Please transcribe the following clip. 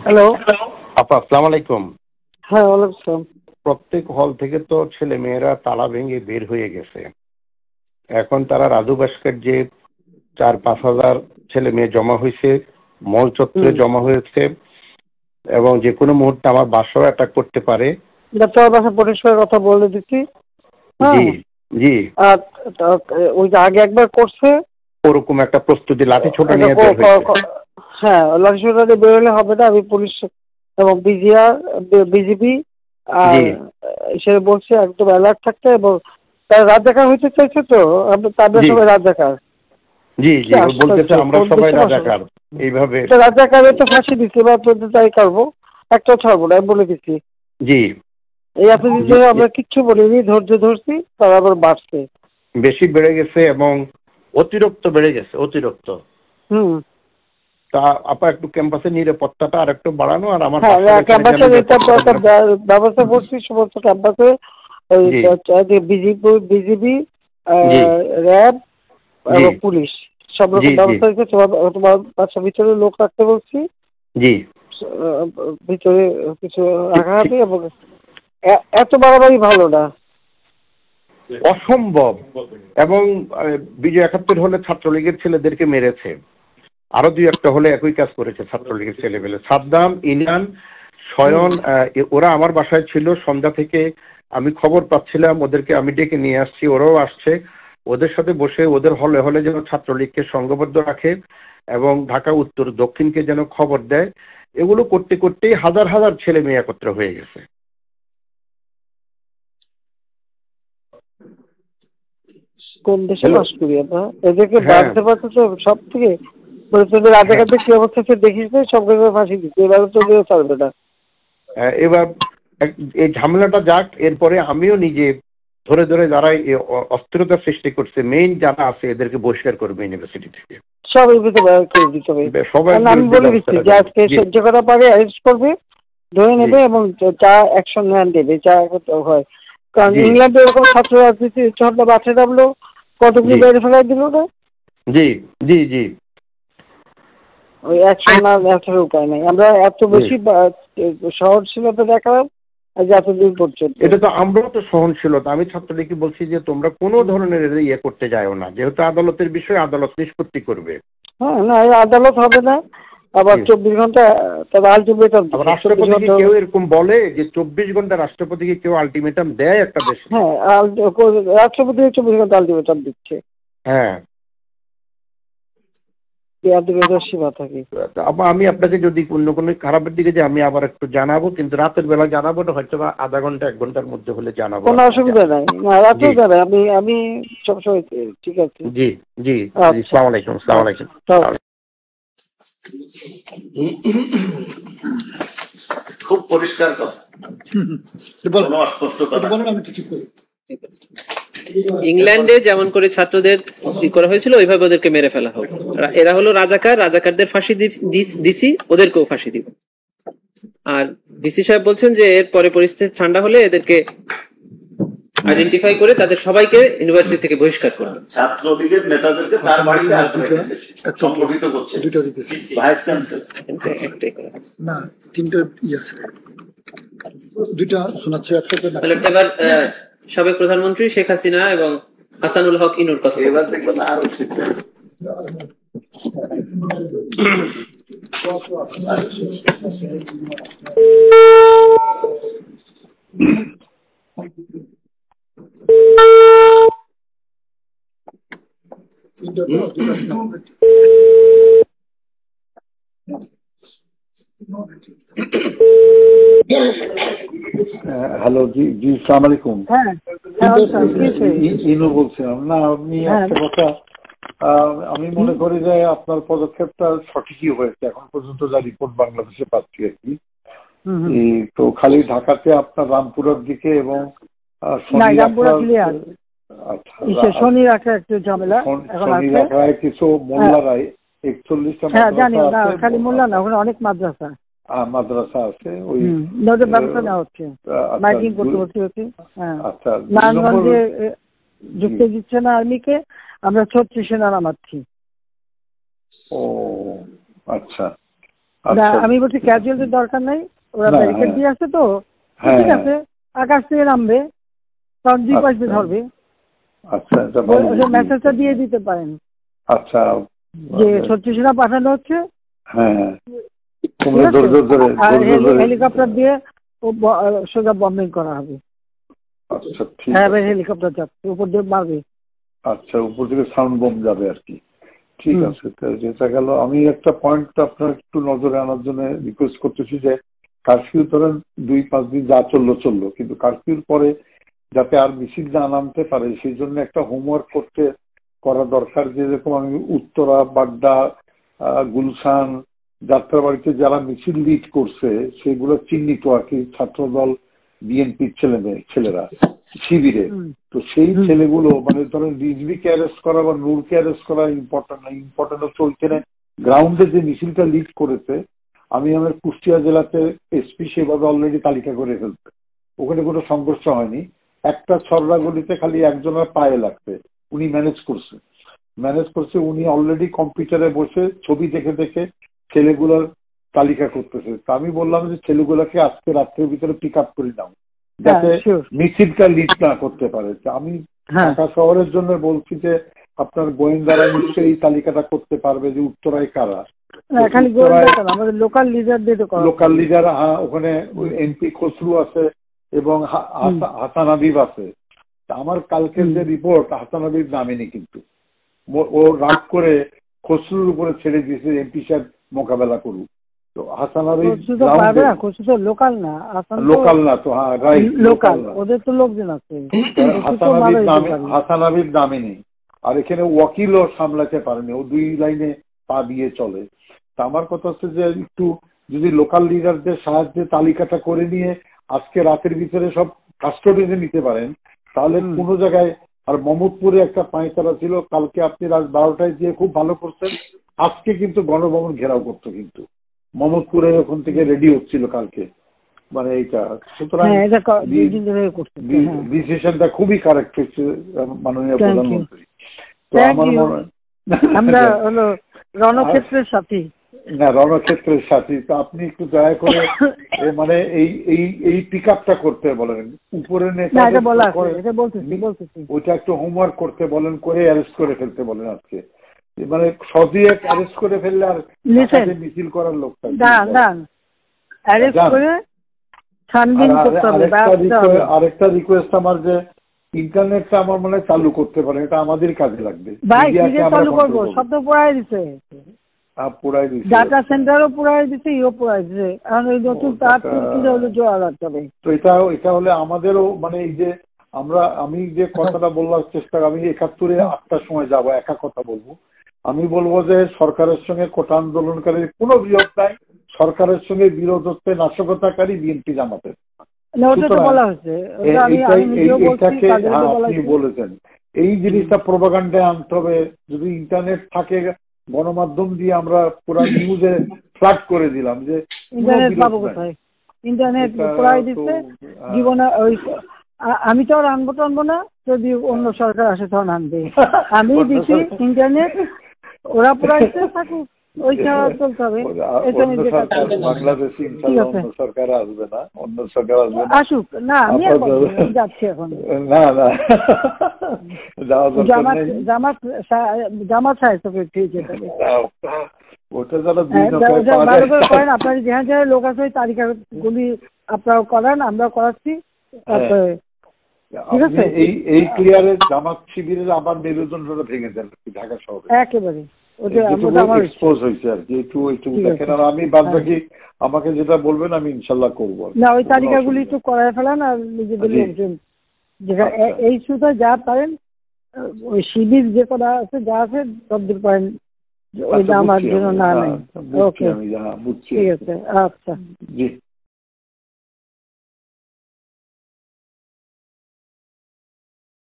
Hello. আপা আসসালামু আলাইকুম। হ্যাঁ, ওয়ালাইকুম আসসালাম। প্রত্যেক হল থেকে তো ছেলে মেয়েরা তালা ভেঙে বের হয়ে গেছে। এখন তারা রাজু ভাস্কর্যে 4-5 হাজার ছেলে মেয়ে জমা হয়েছে, মল চত্বরে জমা হয়েছে এবং যে কোনো মুহূর্তে আমার বাসাও অ্যাটাক করতে পারে। তোর বাসা পরিষ্কার কথা বলে দিচ্ছি। জি জি। আর ওই যে আগে একবার করছে ওরকম একটা প্রস্তুতি লাঠি ছোটা নিয়ে বের হয়েছে। হ্যাঁ, লাঠি ছোটা নিয়ে বের হলে হবে না। আমি পুলিশ এবং বিজিবি আর সে বলছে একদম অ্যালার্ট থাকতে, এবং তারা রাজাকার হইতে চাইছে তো তাদের সবাই রাজাকার। জি জি, বলতেছে আমরা সবাই রাজাকার। এইভাবে রাজাকারে তো ফাঁসি দিচ্ছে বা তোদের তাই করবো, একটা ছাড়বো না, আমি বলে দিচ্ছি। জি, এই এতদিন ধরে আমরা কিচ্ছু বলিনি, ধৈর্য ধরছি, তারা আবার বাড়ছে, বেশি বেড়ে গেছে এবং অতিরিক্ত বেড়ে গেছে, অতিরিক্ত। তা আপা একটু ক্যাম্পাসের নিরাপত্তাটা আর একটু বাড়ানো, আর আমার ক্যাম্পাসের ব্যবস্থা করছি সমস্ত ক্যাম্পাসে। বিজিবি, র্যাব এবং পুলিশ সব রকম ব্যবস্থা হয়েছে। তোমার বাসার ভিতরে লোক রাখতে বলছি। জি, ভিতরে কিছু রাখা হবে, এবং এত বাড়াবাড়ি ভালো না, অসম্ভব। এবং বিজয় 71 হলে ছাত্রলীগের ছেলেদেরকে মেরেছে, আরো 2-1টা হলে একই কাজ করেছে ছাত্রলীগের ছেলেমেলে। সাদ্দাম, ইনান, শয়ন, ওরা আমার বাসায় ছিল সন্ধ্যা থেকে। আমি খবর পাচ্ছিলাম, ওদেরকে আমি ডেকে নিয়ে আসছি, ওরাও আসছে। ওদের সাথে বসে ওদের হলে হলে যেন ছাত্রলীগকে সংঘবদ্ধ রাখে এবং ঢাকা উত্তর দক্ষিণকে যেন খবর দেয়। এগুলো করতে করতেই হাজার হাজার ছেলে মেয়ে একত্র হয়ে গেছে। কোন দেশে বাস করি আমরা? এদেরকে বাঁধতে পারছে তো সব থেকে। তোদের রাজাকারদের কি অবস্থা দেখিস না, সবকে ফাঁসি দিচ্ছে, এবার তোদের চলবে না। এবার এই ঝামেলাটা যাক, এরপরে আমিও নিজে ধরে ধরে যারা অস্থিরতা সৃষ্টি করছে মেইন যারা আছে এদেরকে বহিষ্কার করবে ইউনিভার্সিটি থেকে। সবাই আমি বলে দিচ্ছি যে আজকে সহ্য করা পারে অ্যারেস্ট করবে, ধরে নেবে এবং যা অ্যাকশন দেবে, যা হয়। কারণ ইংল্যান্ডে এরকম ছাত্র রাজনীতি ঝর্ণা বাঁচে নামলো, কতগুলি বাইরে ফেলাই দিল না। জি জি জি, ওই অ্যাকশন না নেওয়ার উপায় নাই। আমরা এত বেশি সহনশীলতা দেখালাম এতদিন পর্যন্ত। এটা তো আমরাও তো সহনশীলতা। আমি ছাত্রলীগকে বলছি যে তোমরা কোনো ধরনের ইয়ে করতে যাও না, যেহেতু আদালতের বিষয়, আদালত নিষ্পত্তি করবে। হ্যাঁ, না আদালত হবে না, আবার 24 ঘন্টা তবে আলটিমেটাম। রাষ্ট্রপতি কেউ এরকম বলে যে 24 ঘন্টা রাষ্ট্রপতিকে কেউ আলটিমেটাম দেয় একটা দেশে? হ্যাঁ, রাষ্ট্রপতি 24 ঘন্টা আলটিমেটাম দিচ্ছে। হ্যাঁ, সীমা থাকে। আমি আপনাকে যদি অন্য কোনো খারাপের দিকে যে আমি আবার একটু জানাবো, কিন্তু রাতের বেলা জানাবো না, হয়তো বা আধা ঘন্টা 1 ঘন্টার মধ্যে হলে জানাবো। কোনো অসুবিধা নাই, না রাতেও জানাই, আমি সবসময় ঠিক আছে। জি জি, আসসালামু আলাইকুম। আসসালামু আলাইকুম। খুব পরিষ্কার কথা, কোনো অস্পষ্টতা নেই। ইংল্যান্ডে যেমন করে ছাত্রদের করা হয়েছিল ওইভাবে ওদেরকে মেরে ফেলা হোক। এরা হলো রাজাকার, রাজাকারদের ফাঁসি দিছি, ওদেরকেও ফাঁসি দিব। আর ভিসি সাহেব বলছেন যে এর পরে পরিস্থিতি ঠান্ডা হলে এদেরকে আইডেন্টিফাই করে তাদের সবাইকে ইউনিভার্সিটি থেকে বহিষ্কার করবে। ছাত্রলীগের নেতাদেরকে তার বাড়িতে সংগঠিত করছে। ভাইস চ্যান্সেলর না, 3টা আছে, 2টা শোনাচ্ছে। এবার সাবেক প্রধানমন্ত্রী শেখ হাসিনা এবং হাসানুল হক ইনুর কথা এবার দেখবেন আরো হ্যালো, জি জি, আসসালামু আলাইকুম। ইনু বলছিলাম। না, আপনি একটা কথা, আমি মনে করি যে আপনার পদক্ষেপটা সঠিকই হয়েছে এখন পর্যন্ত, যা রিপোর্ট বাংলাদেশে পাচ্ছি আর কি। তো খালি ঢাকাতে আপনার রামপুরার দিকে এবং শনি রাখা একটু ঝামেলা, কিছু মোল্লারাই 41টা খালি মোল্লা না, ওখানে অনেক মাদ্রাসা আছে, ওই ব্যবস্থা নেওয়া হচ্ছে, মাইকিং করতে হচ্ছে। নারায়ণগঞ্জে যুক্ত দিচ্ছে না আর্মিকে, আমরা 36 সেনা নামাচ্ছি। ও আচ্ছা, আমি বলছি ক্যাজুয়ালিটির দরকার নাই, ওরা ব্যারিকেড দিয়ে আসছে তো ঠিক আছে, আকাশ থেকে নামবে তখন দুই পাশে ধরবে। আচ্ছা, মেসেজটা দিয়ে দিতে পারেন আচ্ছা যে 36 পাঠানো হচ্ছে, হ্যাঁ হেলিকপ্টার দিয়ে সোজা বম্বিং করা হবে। আচ্ছা ঠিক হ্যাঁ হেলিকপ্টার যাচ্ছে উপর দিয়ে মারবে। আচ্ছা উপর থেকে সাউন্ড বম যাবে আর কি, ঠিক আছে। যেটা গেল, আমি একটা পয়েন্ট আপনার একটু নজরে আনার জন্য রিকোয়েস্ট করতেছি যে কারফিউ ধরেন 2-5 দিন যা চললো, কিন্তু কারফিউর পরে যাতে আর মিছিল না নামতে পারে সেই জন্য একটা হোমওয়ার্ক করা দরকার। যেরকম আমি উত্তরা, বাড্ডা, গুলশান, যাত্রাবাড়িতে যারা মিছিল লিড করছে সেগুলো চিহ্নিত আর কি, ছাত্রদল, বিএনপির ছেলেরা শিবিরে, তো সেই ছেলেগুলো মানে ধরেন রিজভিকে অ্যারেস্ট করা বা নূরকে অ্যারেস্ট করা ইম্পর্টেন্ট না, ইম্পর্টেন্ট হচ্ছে ওইখানে গ্রাউন্ডে যে মিছিলটা লিড করেছে। আমি আমার কুষ্টিয়া জেলাতে এসপি সেভাবে অলরেডি তালিকা করে ফেলছে, ওখানে কোনো সংঘর্ষ হয়নি, একটা ছড়রা গলিতে খালি একজনের পায়ে লাগছে, উনি ম্যানেজ করছে, উনি অলরেডি কম্পিউটারে বসে ছবি দেখে দেখে ছেলেগুলোর তালিকা করতেছে। তা আমি বললাম যে ছেলেগুলোকে আজকে রাত্রের ভিতরে পিক আপ করে নাও যাতে মিছিলটা লিড না করতে পারে। আমি ঢাকা শহরের জন্য বলছি যে আপনার গোয়েন্দারা নিশ্চয়ই এই তালিকাটা করতে পারবে যে উত্তরায় কারা। লোকাল লিডার, হ্যাঁ ওখানে এমপি খসরু আছে এবং হাসান হাবিব আছে। আমার কালকের যে রিপোর্ট, হাসান হাবিব নামেনি, কিন্তু ও রাগ করে খসরুর উপরে ছেড়ে দিয়েছে এমপি সাহেব মোকাবেলা করুক। তো হাসান হাবিব লোকাল না তো, হ্যাঁ রাইট, লোকাল, ওদের তো লোকজন আছে। হাসান হাবিব নামেনি, আর এখানে ওয়াকিলও সামলাতে পারেনি, ও 2 লাইনে পা দিয়ে চলে। তা আমার কথা হচ্ছে যে একটু যদি লোকাল লিডারদের সাহায্যে তালিকাটা করে নিয়ে আজকে রাতের ভিতরে সব কাস্টোডিতে নিতে পারেন তাহলে কোনো জায়গায়। আর মোহাম্মদপুরে একটা পাঁচতারা ছিল, কালকে আপনি রাত 12টায় দিয়ে খুব ভালো করছেন, আজকে কিন্তু গণভবন ঘেরাও করতো, কিন্তু মোহাম্মদপুরে ওখান থেকে রেডি হচ্ছিল কালকে, মানে এইটা। সুতরাং ডিসিশনটা খুবই কারেক্ট হচ্ছে মাননীয় প্রধানমন্ত্রী। তো আমার মনে হয় আমরা হলো রণক্ষেত্রের সাথী, না রণক্ষেত্রের সাথী। তো আপনি একটু দয়া করে মানে এই পিক আপটা করতে বলেন, উপরে ওইটা একটু হোমওয়ার্ক করতে বলেন, করে অ্যারেস্ট করে ফেলতে বলেন আজকে, মানে সদিয়ে অ্যারেস্ট করে ফেললে আর মিছিল করার লোকটা আরেকটা রিকোয়েস্ট আমার, যে ইন্টারনেটটা আমার মনে হয় চালু করতে পারেন, এটা আমাদের কাজে লাগবে। চালু করবো, সব তো পড়াই দিছে, ডাটা সেন্টারও পুরাই দিচ্ছে, ইও পুরাই দিচ্ছে, এখন ওই নতুন তার জোড়া লাগতে হবে। তো এটা হলে আমাদেরও মানে এই যে আমি যে কথাটা বলবার চেষ্টা, আমি 71-এ 8টার সময় যাবো, একা কথা বলবো। আমি বলবো যে সরকারের সঙ্গে কোটা আন্দোলনকারীর কোনো বিরোধ নাই, সরকারের সঙ্গে বিরোধ হচ্ছে নাশকতাকারী বিএনপি জামাতের। আপনি বলেছেন এই জিনিসটা প্রোপাগান্ডায় আনতে হবে। যদি ইন্টারনেট থাকে, গণমাধ্যম দিয়ে আমরা পুরো নিউজে ফ্ল্যাট করে দিলাম যে ইন্টারনেট পাবো কোথায়, ইন্টারনেট পুরাই দিচ্ছে জীবনে। ওই আমি তো আর আনবো না, যদি অন্য সরকার আসে তখন আনবে। আমি দিচ্ছি ইন্টারনেট, ওরা পুরাইতে থাকুক, ওইটা চলতে হবে। বাংলাদেশে অন্য সরকার আসবে না, অন্য সরকার আসবে না, আসুক না, আমি যাচ্ছি এখন। না জামাত সাহেব ঠিক আছে, ওটা যারা আপনার যেখানে লোক আছে ওই তালিকাগুলি আপনারা করান, আমরাও করাচ্ছি। তারপরে ঠিক আছে, এই ক্লিয়ারে জামাত শিবিরের আবার মেরুদণ্ডটা ভেঙে দেন ঢাকা শহরে একেবারে। এক্সপোজ হয়েছে আর কি, একটু দেখেন। আর আমি বাদ বাকি আমাকে যেটা বলবেন আমি ইনশাল্লাহ করবো। না ওই তালিকাগুলি একটু করায় ফেলান, আর নিজেদের লোকজন যেখানে এই সুতা যা পারেন, ওই শিবির যে করা আছে যা আছে সবদিন পারেন, ওইটা আমার জন্য না নেই। ওকে ঠিক আছে, আচ্ছা জি।